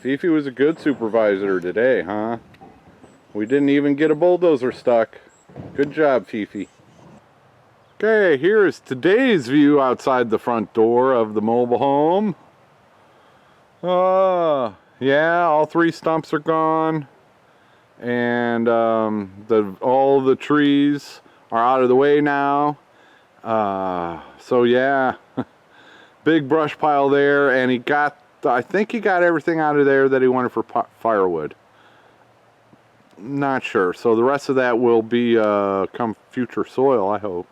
Fifi was a good supervisor today, huh? We didn't even get a bulldozer stuck. Good job, Fifi. Okay, here is today's view outside the front door of the mobile home. Yeah, all 3 stumps are gone. And all the trees are out of the way now. So yeah, big brush pile there, and I think he got everything out of there that he wanted for firewood. Not sure. So the rest of that will be come future soil, I hope.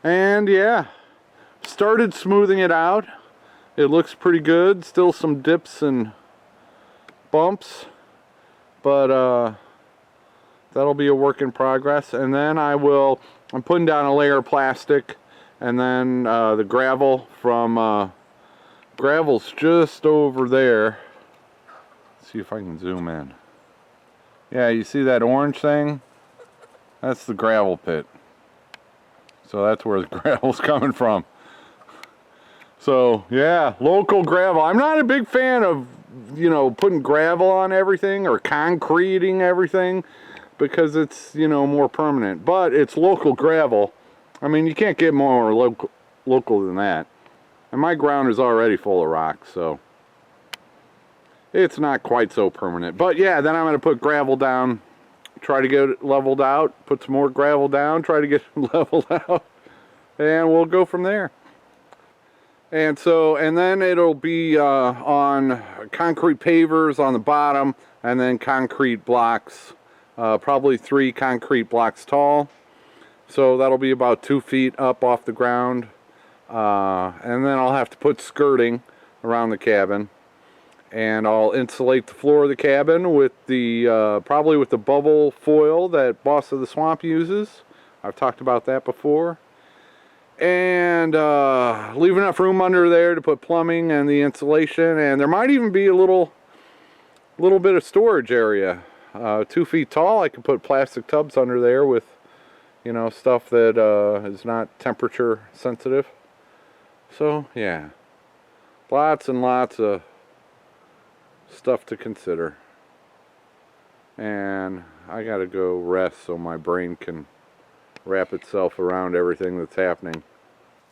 And yeah, started smoothing it out. It looks pretty good. Still some dips and bumps, but that'll be a work in progress. And then I'm putting down a layer of plastic, and then the gravel from gravel's just over there. Let's see if I can zoom in. Yeah, you see that orange thing? That's the gravel pit. So that's where the gravel's coming from. So yeah, local gravel. I'm not a big fan of, you know, putting gravel on everything or concreting everything, because it's, you know, more permanent. But it's local gravel. I mean, you can't get more local than that. And my ground is already full of rocks, so it's not quite so permanent. But yeah, then I'm going to put gravel down, try to get it leveled out, put some more gravel down, try to get it leveled out, and we'll go from there. And then it'll be on concrete pavers on the bottom, and then concrete blocks, probably 3 concrete blocks tall. So that'll be about 2 feet up off the ground. And then I'll have to put skirting around the cabin. And I'll insulate the floor of the cabin with probably with the bubble foil that Boss of the Swamp uses. I've talked about that before. And leave enough room under there to put plumbing and the insulation. And there might even be a little bit of storage area. 2 feet tall. I can put plastic tubs under there with, you know, stuff that is not temperature sensitive. So yeah, lots and lots of stuff to consider. And I gotta go rest so my brain can wrap itself around everything that's happening.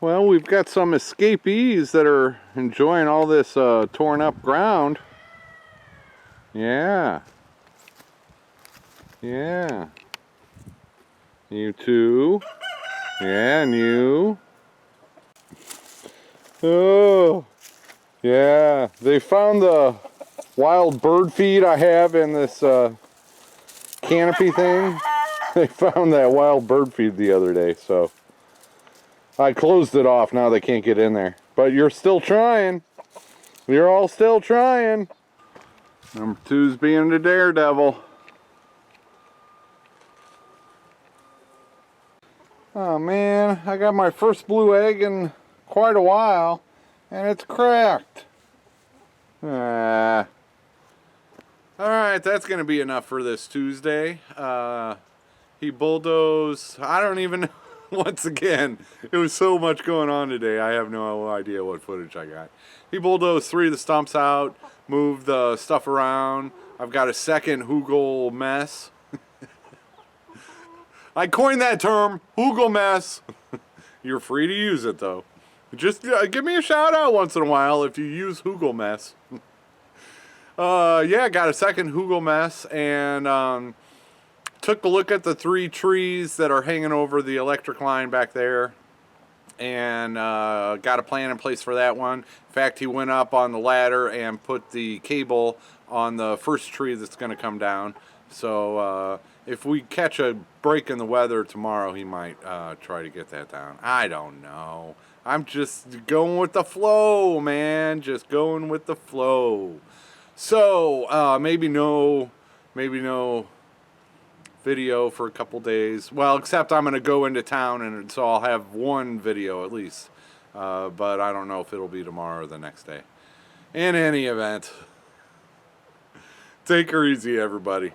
Well, we've got some escapees that are enjoying all this torn up ground. Yeah. Yeah. You too. Yeah, and you. Oh. Yeah. They found the wild bird feed I have in this canopy thing. They found that wild bird feed the other day, so I closed it off. Now they can't get in there. But you're still trying. You're all still trying. Number 2's being the daredevil. Oh man, I got my first blue egg in quite a while, and it's cracked. Alright, that's going to be enough for this Tuesday. He bulldozed, I don't even know, once again, it was so much going on today, I have no idea what footage I got. He bulldozed 3 of the stumps out, moved the stuff around. I've got a second hugel mess. I coined that term, hugel mess. You're free to use it though. Just give me a shout out once in a while if you use hugel mess. Yeah, got a second hugel mess, and took a look at the 3 trees that are hanging over the electric line back there, and got a plan in place for that one. In fact, he went up on the ladder and put the cable on the first tree that's going to come down. So if we catch a break in the weather tomorrow, he might try to get that down. I don't know. I'm just going with the flow, man. Just going with the flow. So maybe no video for a couple days. Well, except I'm going to go into town, and so I'll have one video at least. But I don't know if it'll be tomorrow or the next day. In any event, take her easy, everybody.